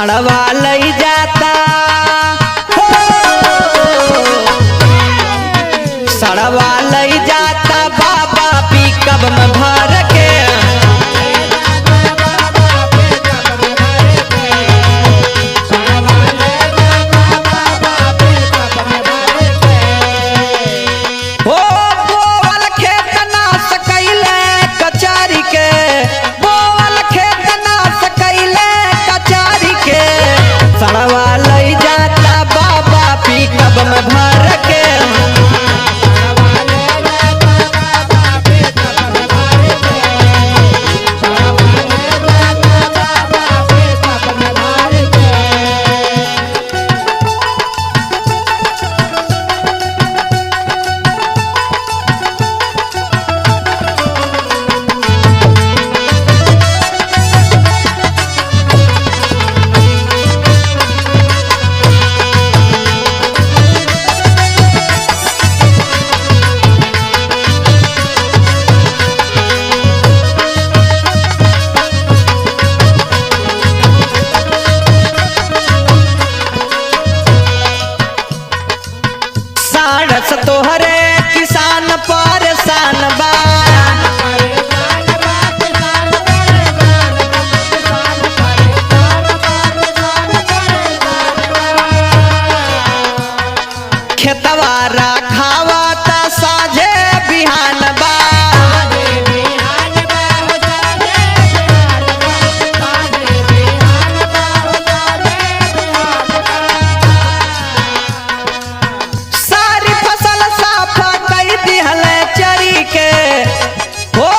सड़वा लई जाता हो, सड़वा लई जाता बाबा पिकअप में भर के। हो बोवल खेत नाश कैले कचारी के, बोवल खेत नाश कैले कचारी के। सड़वा लई जाता बाबा पिकअप में भर के। साढ़स तोहरे किसान परेशान बा, खेतवा राखावा ता साझे बिहान बा। सारी फसल साफ कई दिहले चरी के, हो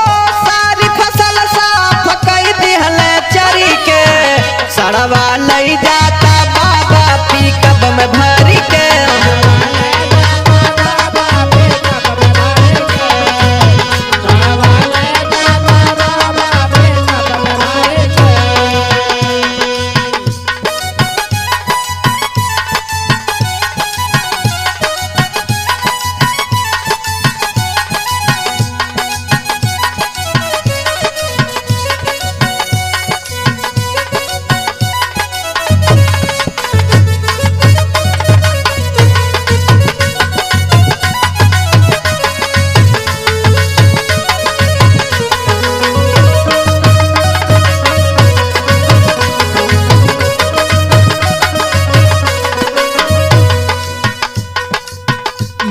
सारी फसल साफ कई दिहले चरी के। सड़वा लई जाता बाबा पिकअप में भरी के।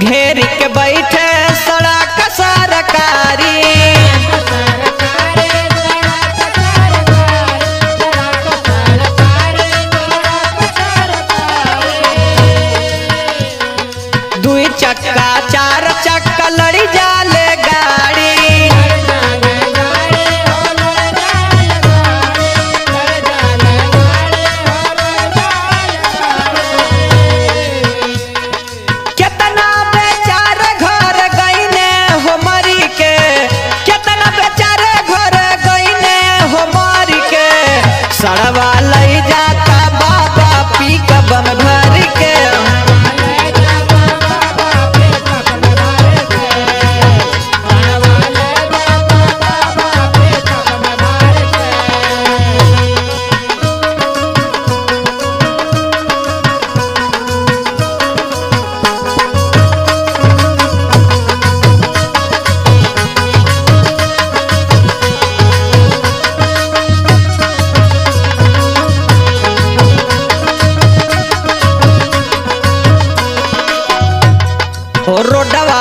घेर के बैठे सड़क सरकारी, दुई चक्का चार चक्का लड़ी जाले गाड़ी। केतना बेचारे घर गईने हो मरी के, केतना बेचारे घर गईने हो मरी के। सड़वा लई जाता बाबा पिकअप में भर के। रोडवा